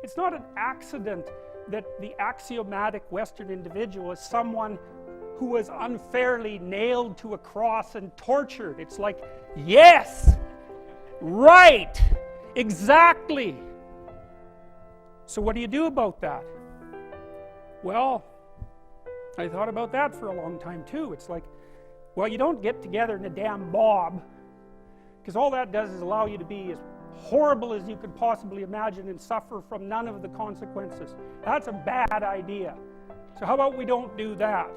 It's not an accident that the axiomatic Western individual is someone who was unfairly nailed to a cross and tortured. It's like, yes, right, exactly. So what do you do about that? Well, I thought about that for a long time too. It's like, well, you don't get together in a damn mob, because all that does is allow you to be as horrible as you could possibly imagine and suffer from none of the consequences. That's a bad idea. So how about we don't do that?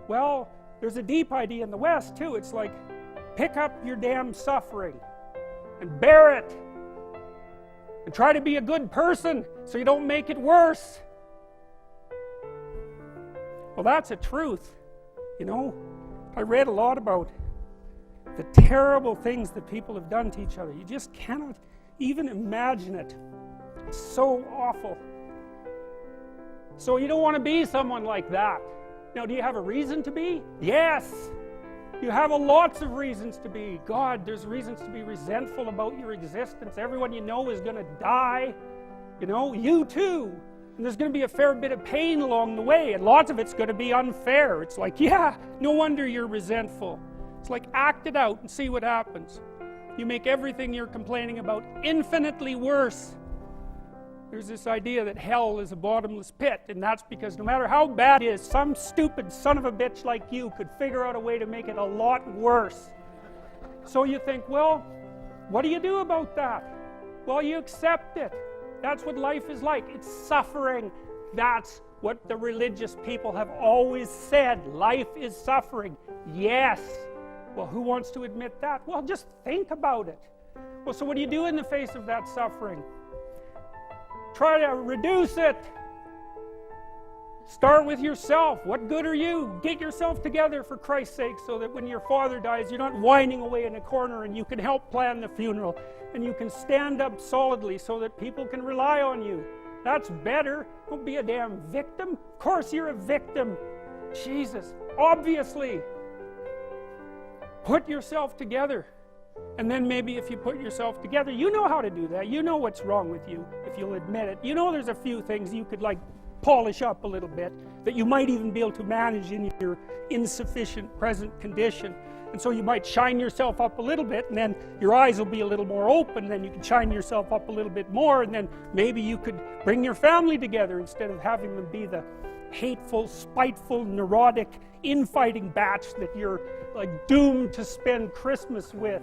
Well, there's a deep idea in the West too. It's like, pick up your damn suffering and bear it and try to be a good person so you don't make it worse. Well, that's a truth. You know, I read a lot about the terrible things that people have done to each other. You just cannot even imagine it. It's so awful. So you don't want to be someone like that. Now, do you have a reason to be? Yes. You have lots of reasons to be. God, there's reasons to be resentful about your existence. Everyone you know is going to die. You know, you too. And there's going to be a fair bit of pain along the way, and lots of it's going to be unfair. It's like, yeah, no wonder you're resentful. It's like, act it out and see what happens. You make everything you're complaining about infinitely worse. There's this idea that hell is a bottomless pit, and that's because no matter how bad it is, some stupid son of a bitch like you could figure out a way to make it a lot worse. So you think, well, what do you do about that? Well, you accept it. That's what life is like. It's suffering. That's what the religious people have always said. Life is suffering. Yes. Well, who wants to admit that? Well, just think about it. Well, so what do you do in the face of that suffering? Try to reduce it. Start with yourself. What good are you? Get yourself together for Christ's sake, so that when your father dies, you're not whining away in a corner, and you can help plan the funeral, and you can stand up solidly so that people can rely on you. That's better. Don't be a damn victim. Of course you're a victim. Jesus, obviously. Put yourself together. And then maybe if you put yourself together, you know how to do that. You know what's wrong with you, if you'll admit it. You know there's a few things you could polish up a little bit, that you might even be able to manage in your insufficient present condition. And so you might shine yourself up a little bit, and then your eyes will be a little more open, and then you can shine yourself up a little bit more, and then maybe you could bring your family together instead of having them be the hateful, spiteful, neurotic, infighting batch that you're doomed to spend Christmas with.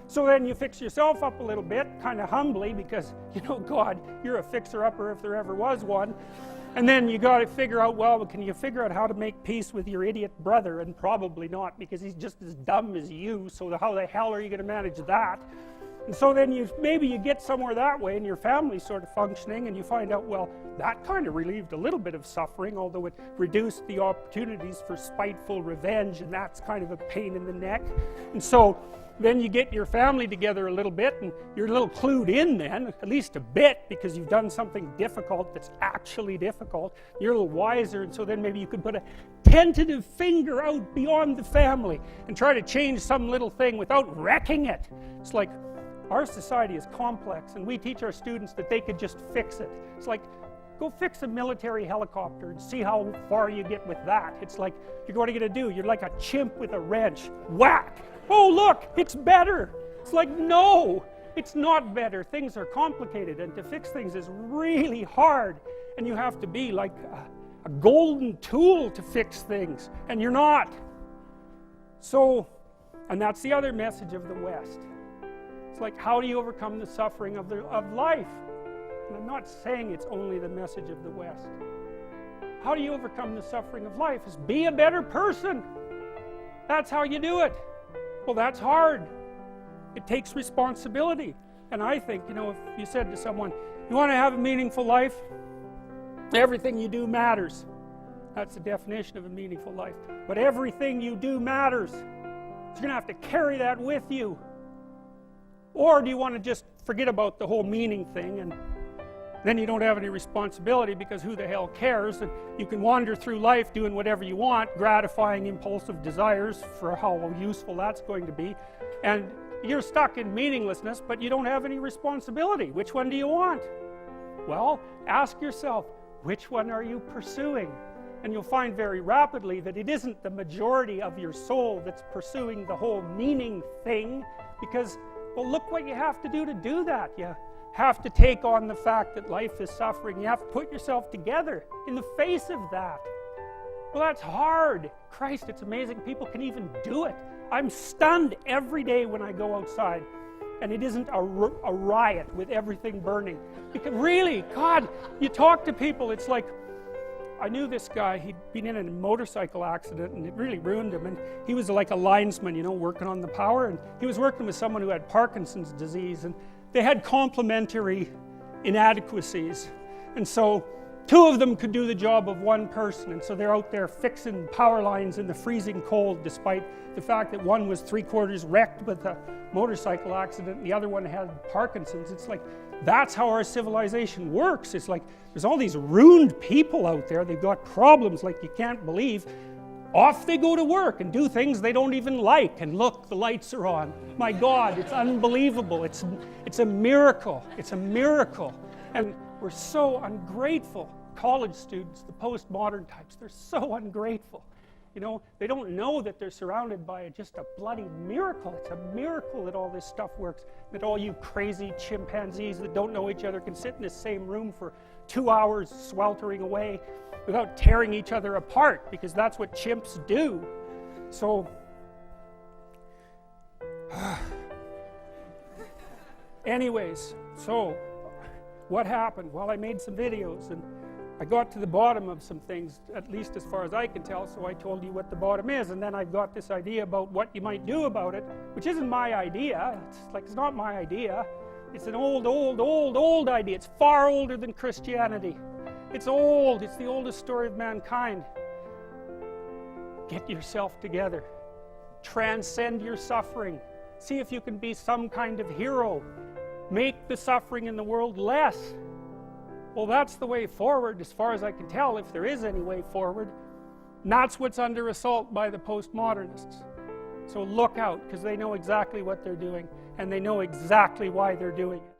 So then you fix yourself up a little bit, kind of humbly, because, you know, God, you're a fixer-upper if there ever was one. And then you got to figure out, well, can you figure out how to make peace with your idiot brother? And probably not, because he's just as dumb as you, so how the hell are you going to manage that? And so then maybe you get somewhere that way, and your family's sort of functioning, and you find out, well, that kind of relieved a little bit of suffering, although it reduced the opportunities for spiteful revenge, and that's kind of a pain in the neck. And so then you get your family together a little bit, and you're a little clued in then, at least a bit, because you've done something difficult that's actually difficult. You're a little wiser, and so then maybe you could put a tentative finger out beyond the family and try to change some little thing without wrecking it. It's like, our society is complex, and we teach our students that they could just fix it. It's like, go fix a military helicopter and see how far you get with that. It's like, what are you going to do? You're like a chimp with a wrench. Whack! Oh, look, it's better. It's like, no, it's not better. Things are complicated, and to fix things is really hard. And you have to be like a golden tool to fix things, and you're not. So, and that's the other message of the West. It's like, how do you overcome the suffering of life? And I'm not saying it's only the message of the West. How do you overcome the suffering of life? Is be a better person. That's how you do it. Well, that's hard. It takes responsibility. And I think, you know, if you said to someone, you want to have a meaningful life? Everything you do matters. That's the definition of a meaningful life. But everything you do matters. So you're going to have to carry that with you. Or do you want to just forget about the whole meaning thing, and then you don't have any responsibility, because who the hell cares, and you can wander through life doing whatever you want, gratifying impulsive desires for how useful that's going to be, and You're stuck in meaninglessness, but you don't have any responsibility. Which one do you want? Well, ask yourself, which one are you pursuing? And you'll find very rapidly that it isn't the majority of your soul that's pursuing the whole meaning thing, because, well, look what you have to do that. You have to take on the fact that life is suffering. You have to put yourself together in the face of that. Well, that's hard. Christ, it's amazing people can even do it. I'm stunned every day when I go outside and it isn't a riot with everything burning. Because really, God, you talk to people, it's like, I knew this guy, he'd been in a motorcycle accident and it really ruined him, and he was like a linesman, you know, working on the power, and he was working with someone who had Parkinson's disease, and they had complementary inadequacies, and so two of them could do the job of one person, and so they're out there fixing power lines in the freezing cold, despite the fact that one was 3/4 wrecked with a motorcycle accident and the other one had Parkinson's. It's like, that's how our civilization works. It's like, there's all these ruined people out there, they've got problems like you can't believe. Off they go to work and do things they don't even like, and look, the lights are on. My God, it's unbelievable. It's a miracle. It's a miracle. And we're so ungrateful. College students, the postmodern types, they're so ungrateful. You know, they don't know that they're surrounded by just a bloody miracle. It's a miracle that all this stuff works, that all you crazy chimpanzees that don't know each other can sit in the same room for 2 hours sweltering away without tearing each other apart, because that's what chimps do. So, anyways, so what happened? Well, I made some videos and I got to the bottom of some things, at least as far as I can tell, so I told you what the bottom is, and then I've got this idea about what you might do about it, which isn't my idea. It's not my idea. It's an old idea. It's far older than Christianity. It's old. It's the oldest story of mankind. Get yourself together. Transcend your suffering. See if you can be some kind of hero. Make the suffering in the world less. Well, that's the way forward, as far as I can tell, if there is any way forward. And that's what's under assault by the postmodernists. So look out, because they know exactly what they're doing, and they know exactly why they're doing it.